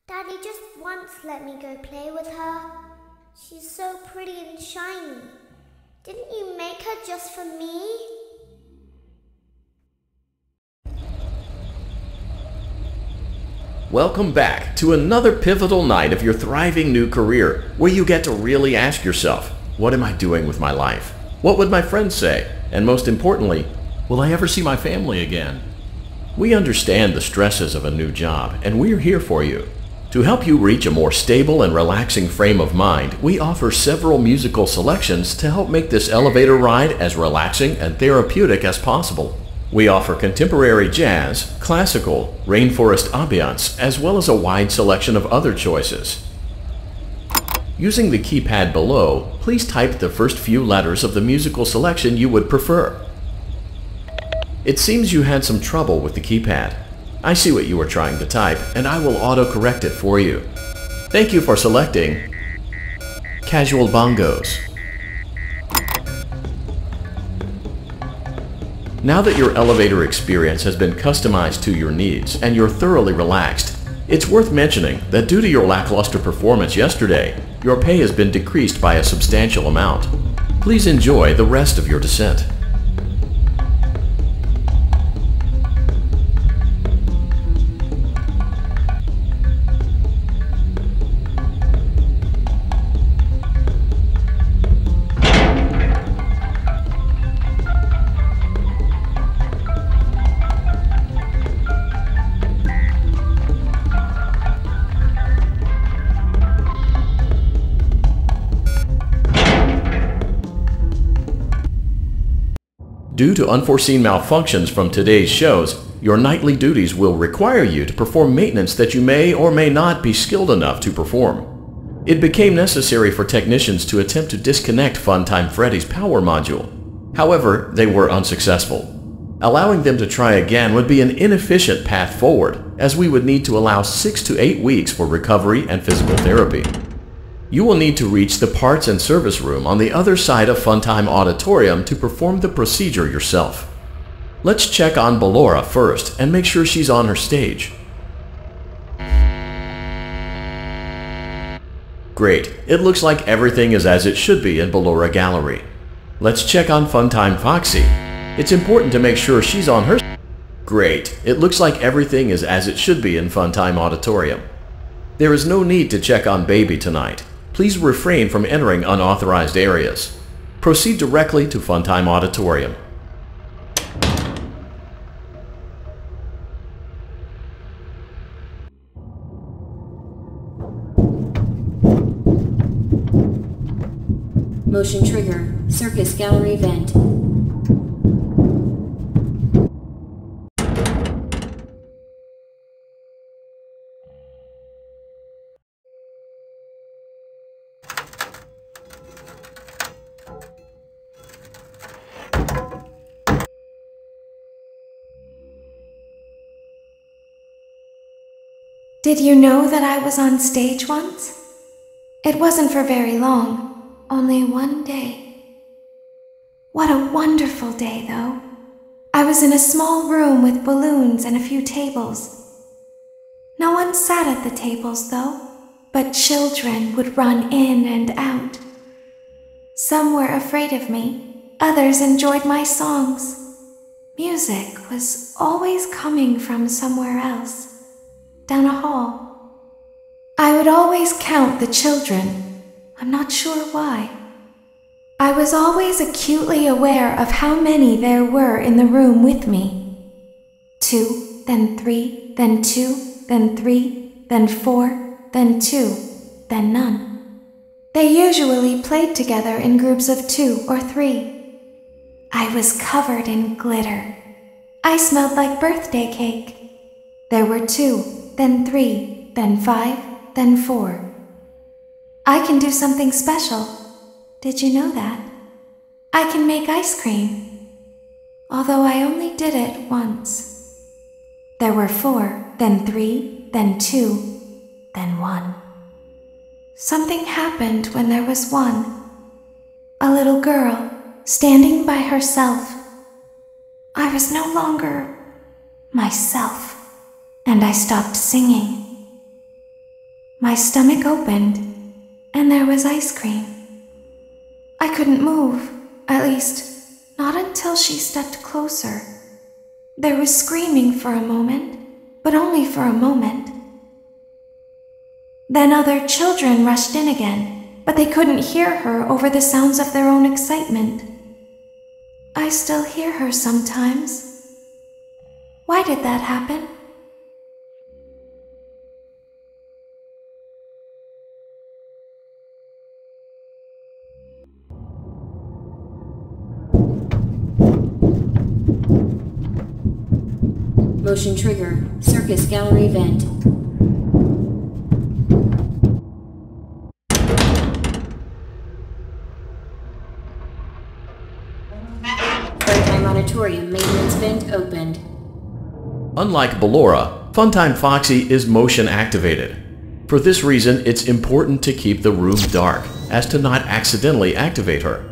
Daddy just once let me go play with her. She's so pretty and shiny. Didn't you make her just for me? Welcome back to another pivotal night of your thriving new career, where you get to really ask yourself, what am I doing with my life? What would my friends say? And most importantly, will I ever see my family again? We understand the stresses of a new job, and we're here for you. To help you reach a more stable and relaxing frame of mind, we offer several musical selections to help make this elevator ride as relaxing and therapeutic as possible. We offer contemporary jazz, classical, rainforest ambiance, as well as a wide selection of other choices. Using the keypad below, please type the first few letters of the musical selection you would prefer. It seems you had some trouble with the keypad. I see what you were trying to type, and I will auto-correct it for you. Thank you for selecting Casual Bongos. Now that your elevator experience has been customized to your needs and you're thoroughly relaxed, it's worth mentioning that due to your lackluster performance yesterday, your pay has been decreased by a substantial amount. Please enjoy the rest of your descent. Due to unforeseen malfunctions from today's shows, your nightly duties will require you to perform maintenance that you may or may not be skilled enough to perform. It became necessary for technicians to attempt to disconnect Funtime Freddy's power module. However, they were unsuccessful. Allowing them to try again would be an inefficient path forward, as we would need to allow 6 to 8 weeks for recovery and physical therapy. You will need to reach the parts and service room on the other side of Funtime Auditorium to perform the procedure yourself. Let's check on Ballora first and make sure she's on her stage. Great, it looks like everything is as it should be in Ballora Gallery. Let's check on Funtime Foxy. It's important to make sure she's on her. Great, it looks like everything is as it should be in Funtime Auditorium. There is no need to check on Baby tonight. Please refrain from entering unauthorized areas. Proceed directly to Funtime Auditorium. Motion trigger, circus gallery vent. Did you know that I was on stage once? It wasn't for very long, only one day. What a wonderful day, though. I was in a small room with balloons and a few tables. No one sat at the tables, though, but children would run in and out. Some were afraid of me, others enjoyed my songs. Music was always coming from somewhere else. Down a hall. I would always count the children. I'm not sure why. I was always acutely aware of how many there were in the room with me. 2, then 3, then 2, then 3, then 4, then 2, then none. They usually played together in groups of 2 or 3. I was covered in glitter. I smelled like birthday cake. There were 2. Then 3, then 5, then 4. I can do something special. Did you know that? I can make ice cream. Although I only did it once. There were 4, then 3, then 2, then 1. Something happened when there was 1. a little girl, standing by herself. I was no longer myself, and I stopped singing. My stomach opened, and there was ice cream. I couldn't move, at least, not until she stepped closer. There was screaming for a moment, but only for a moment. Then other children rushed in again, but they couldn't hear her over the sounds of their own excitement. I still hear her sometimes. Why did that happen? Motion trigger, circus gallery vent. Funtime auditorium maintenance vent opened. Unlike Ballora, Funtime Foxy is motion activated. For this reason, it's important to keep the room dark, as to not accidentally activate her.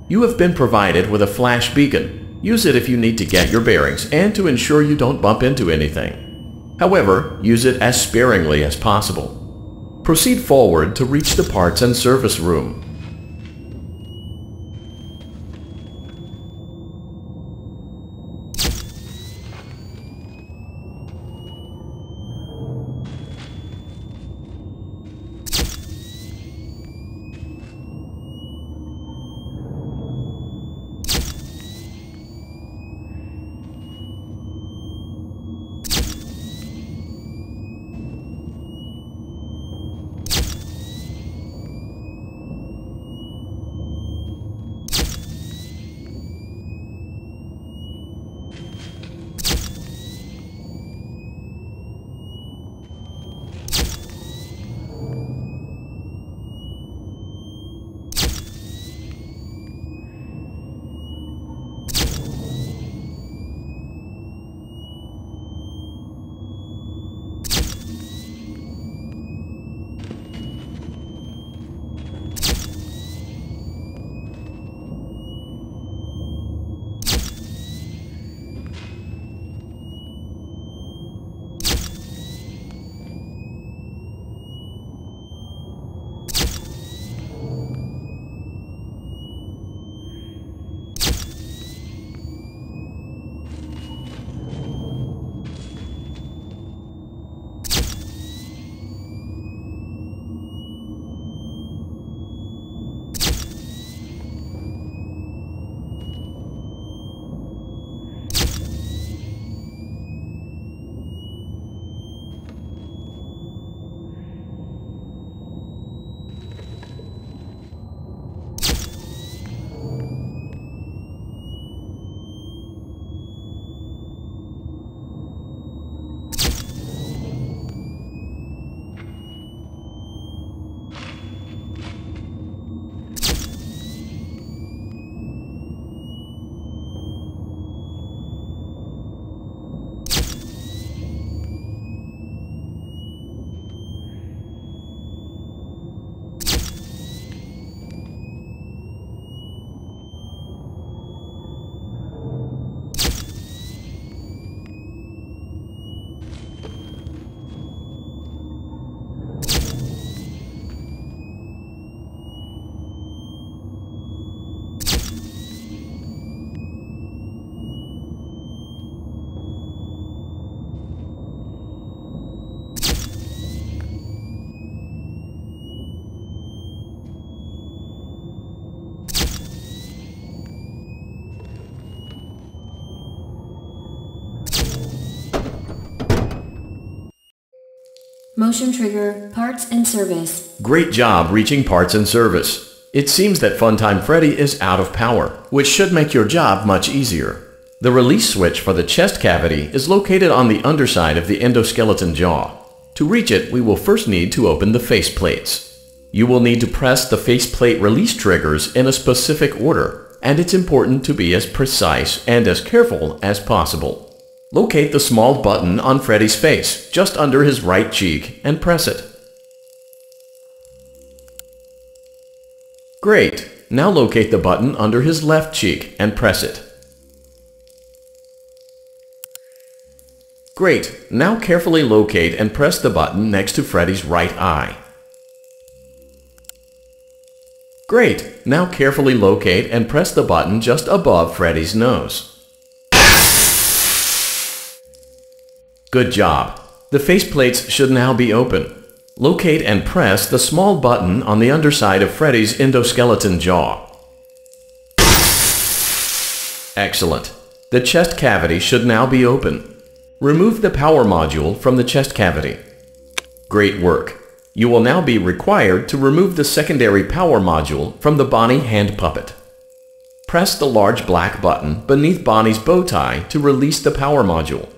You have been provided with a flash beacon. Use it if you need to get your bearings and to ensure you don't bump into anything. However, use it as sparingly as possible. Proceed forward to reach the parts and service room. Motion trigger, parts and service. Great job reaching parts and service. It seems that Funtime Freddy is out of power, which should make your job much easier. The release switch for the chest cavity is located on the underside of the endoskeleton jaw. To reach it, we will first need to open the face plates. You will need to press the faceplate release triggers in a specific order, and it's important to be as precise and as careful as possible. Locate the small button on Freddy's face, just under his right cheek, and press it. Great! Now locate the button under his left cheek and press it. Great. Now carefully locate and press the button next to Freddy's right eye. Great. Now carefully locate and press the button just above Freddy's nose. Good job. The faceplates should now be open. Locate and press the small button on the underside of Freddy's endoskeleton jaw. Excellent. The chest cavity should now be open. Remove the power module from the chest cavity. Great work. You will now be required to remove the secondary power module from the Bonnie hand puppet. Press the large black button beneath Bonnie's bow tie to release the power module.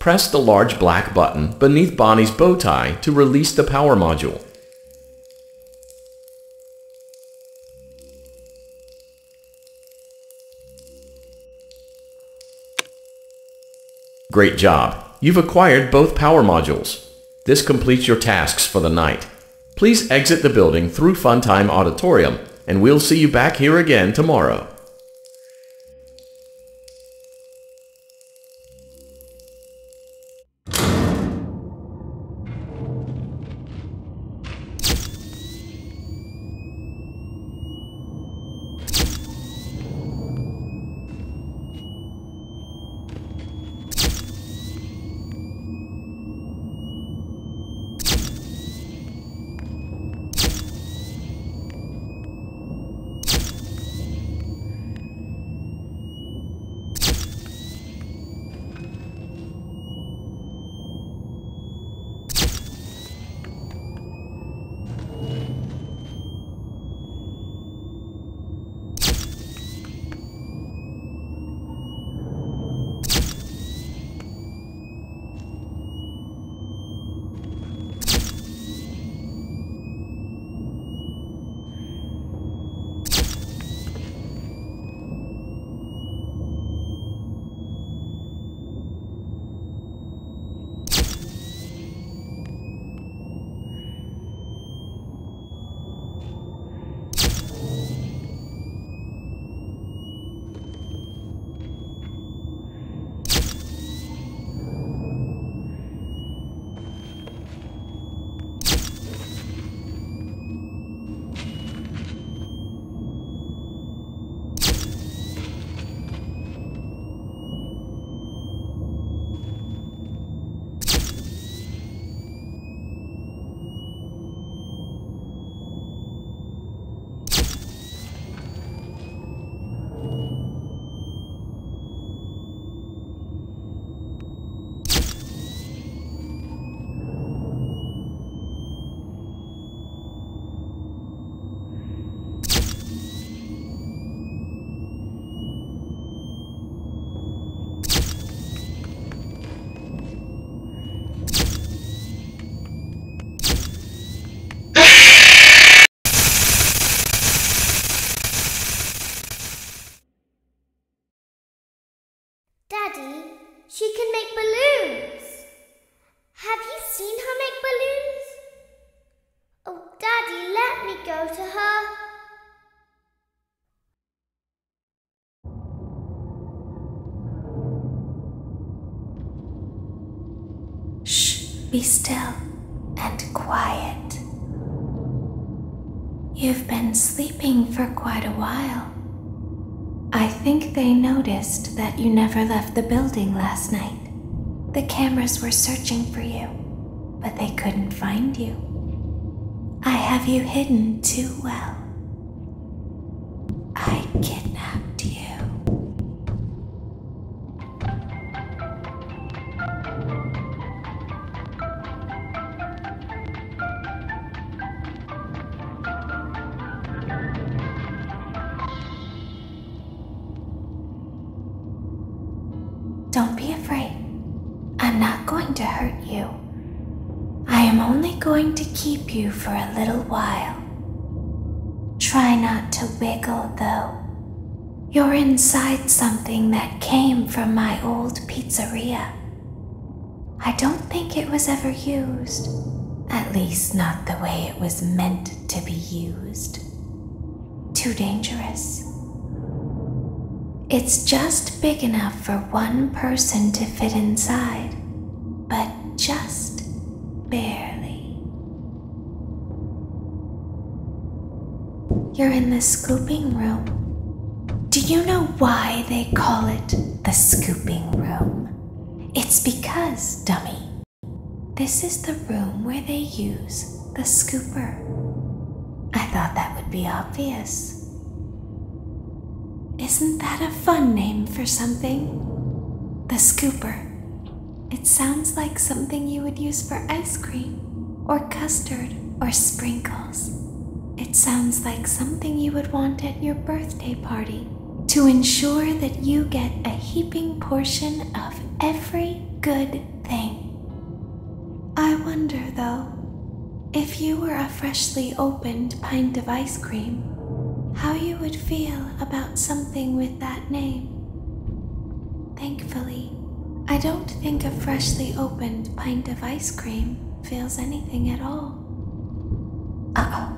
Press the large black button beneath Bonnie's bow tie to release the power module. Great job! You've acquired both power modules. This completes your tasks for the night. Please exit the building through Funtime Auditorium, and we'll see you back here again tomorrow. Daddy, she can make balloons. Have you seen her make balloons? Oh, Daddy, let me go to her. Shh, be still and quiet. You've been sleeping for quite a while. I think they noticed that you never left the building last night. The cameras were searching for you, but they couldn't find you. I have you hidden too well. I kidnapped you. Don't be afraid. I'm not going to hurt you. I am only going to keep you for a little while. Try not to wiggle, though. You're inside something that came from my old pizzeria. I don't think it was ever used. At least not the way it was meant to be used. Too dangerous. It's just big enough for one person to fit inside, but just barely. You're in the scooping room. Do you know why they call it the scooping room? It's because, dummy, this is the room where they use the scooper. I thought that would be obvious. Isn't that a fun name for something? The scooper. It sounds like something you would use for ice cream, or custard, or sprinkles. It sounds like something you would want at your birthday party to ensure that you get a heaping portion of every good thing. I wonder, though, if you were a freshly opened pint of ice cream, how you would feel about something with that name. Thankfully, I don't think a freshly opened pint of ice cream feels anything at all. Uh-oh.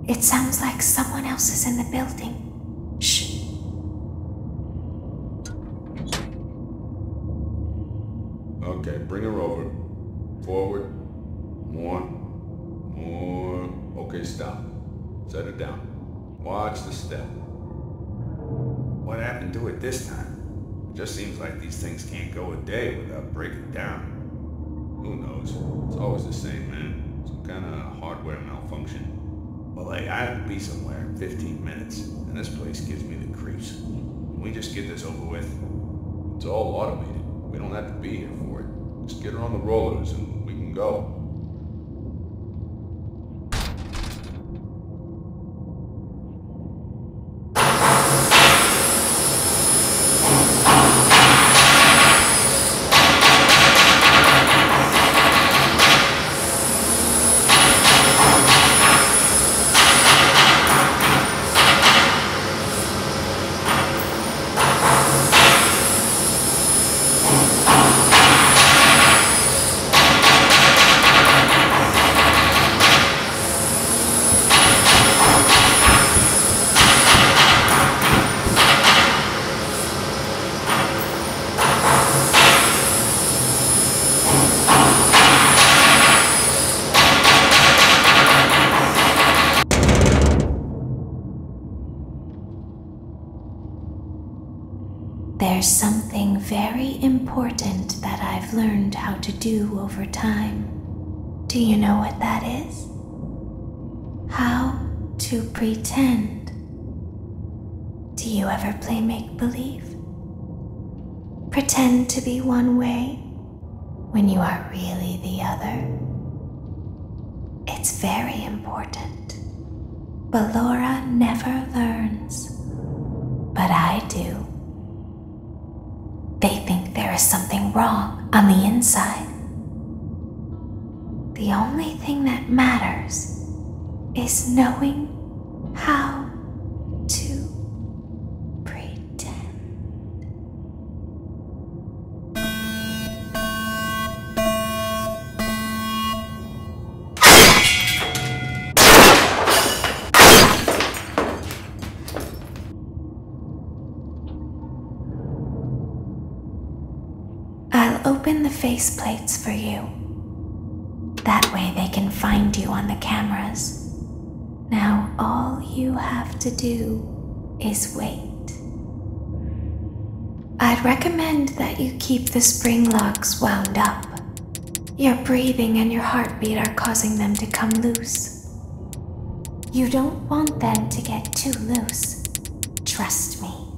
It sounds like someone else is in the building. Shh. Okay, bring her over. Forward. More. Okay, stop. Set her down. Watch the step. What happened to it this time? It just seems like these things can't go a day without breaking down. Who knows? It's always the same, man. Some kind of hardware malfunction. Well, hey, I have to be somewhere in 15 minutes, and this place gives me the creeps. Can we just get this over with? It's all automated. We don't have to be here for it. Just get her on the rollers and we can go. There's something very important that I've learned how to do over time. Do you know what that is? How to pretend. Do you ever play make-believe? Pretend to be one way when you are really the other. It's very important. But Laura never learns. But I do. They think there is something wrong on the inside. The only thing that matters is knowing how to pretend. I'll open the faceplates for you. That way they can find you on the cameras. Now all you have to do is wait. I'd recommend that you keep the spring locks wound up. Your breathing and your heartbeat are causing them to come loose. You don't want them to get too loose, trust me.